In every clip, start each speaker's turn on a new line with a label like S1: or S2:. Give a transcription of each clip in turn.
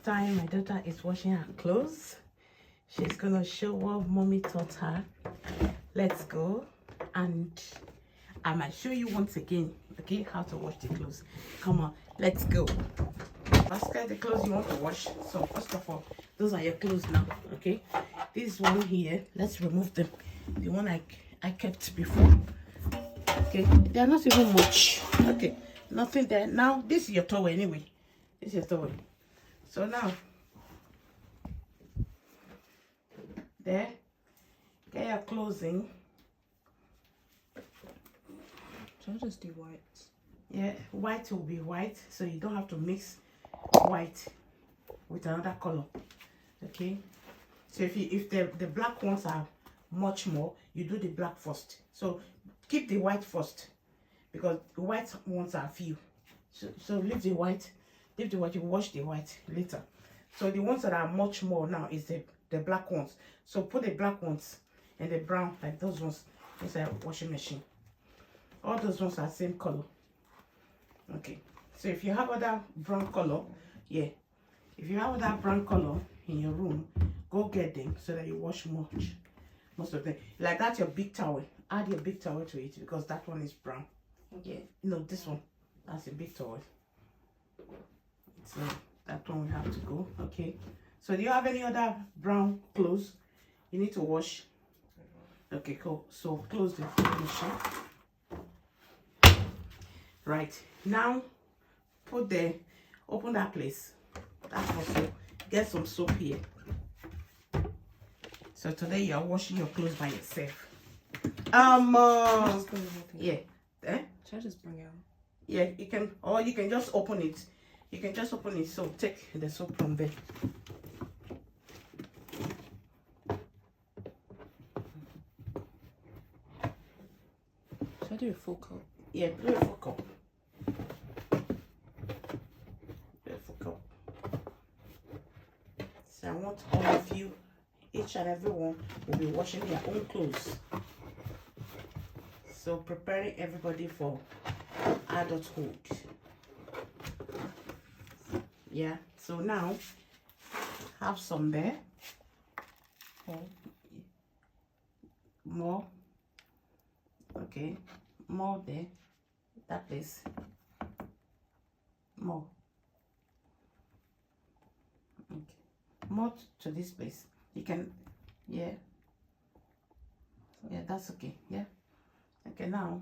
S1: time my daughter is washing her clothes. She's gonna show what mommy taught her. Let's go, and I might show you once again, okay, how to wash the clothes. Come on, let's go. Basket the clothes you want to wash. So first of all, those are your clothes now, okay? This one here, let's remove them. The one I kept before. Okay, they are not even much. Okay, nothing there. Now this is your towel anyway. This is your towel. So now there, get your clothes in.
S2: Should I just do white?
S1: Yeah, white will be white, so you don't have to mix white with another color. Okay, so if the black ones are much more, you do the black first. So keep the white first, because the white ones are few. So leave the white, you wash the white later. So the ones that are much more now is the black ones. So put the black ones and the brown, like those ones, inside a washing machine. All those ones are same color. Okay, so if you have other brown color, yeah, if you have other brown color in your room, go get them so that you wash most of them. Like that's your big towel. Add your big towel to it, because that one is brown. Okay, no, this one, that's a big towel. So that one we have to go. Okay, so do you have any other brown clothes you need to wash? Okay, cool. So close the machine. Right, now open that place. That's for soap. Get some soap here. So today you are washing your clothes by yourself. Yeah.
S2: Should I just bring it out?
S1: Yeah, you can, or you can just open it. You can just open it. So take the soap from there.
S2: Should I do a full cup?
S1: Yeah, do a full cup. Do a full cup. So I want all of you, each and every one, will be washing their own clothes. So preparing everybody for adulthood. Yeah, so now have some there. Okay. More. Okay, more there. That place. More. Okay. More to this place. You can, yeah. Yeah, that's okay. Yeah. Okay, now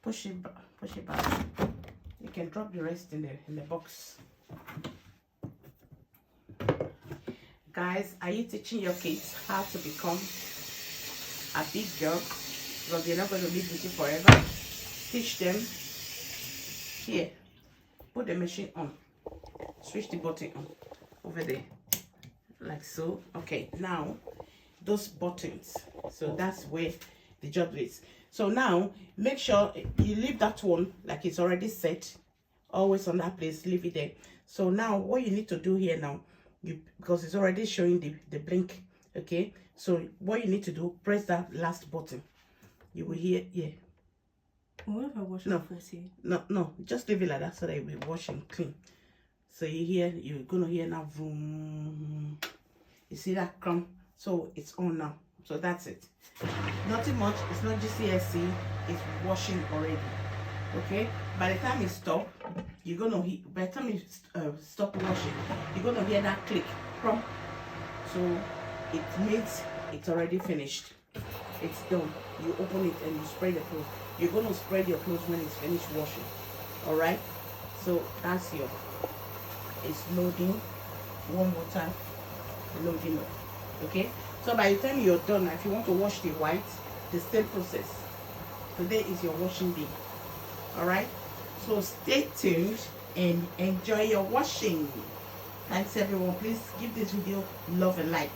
S1: push it back. You can drop the rest in the box. Guys, are you teaching your kids how to become a big girl? Because they're not going to live with you forever. Teach them. Here, put the machine on. Switch the button on over there, like so. Okay, now those buttons. So that's where the job is. So now make sure you leave that one like it's already set, always on that place. Leave it there. So now what you need to do here now, because it's already showing the blink. Okay, so what you need to do, press that last button. You will hear, yeah.
S2: What if I wash it 40?
S1: No, just leave it like that so that it will wash and clean. So you're gonna hear now, vroom. You see that crumb? So it's on now. So that's it. Nothing much. It's not GCSE. It's washing already. Okay. By the time it stop, you're gonna hear. By the time you stop washing, you're gonna hear that click. Crumb. So it means it's already finished. It's done. You open it and you spread the clothes. You're gonna spread your clothes when it's finished washing. All right. So that's it's loading. Warm water. Loading up. Okay. So by the time you're done, if you want to wash the white, the same process. Today is your washing day. All right. So stay tuned and enjoy your washing. Thanks everyone. Please give this video love and like.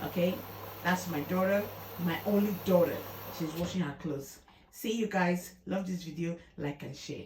S1: Okay. That's my daughter, my only daughter. She's washing her clothes. See you guys. Love this video. Like and share.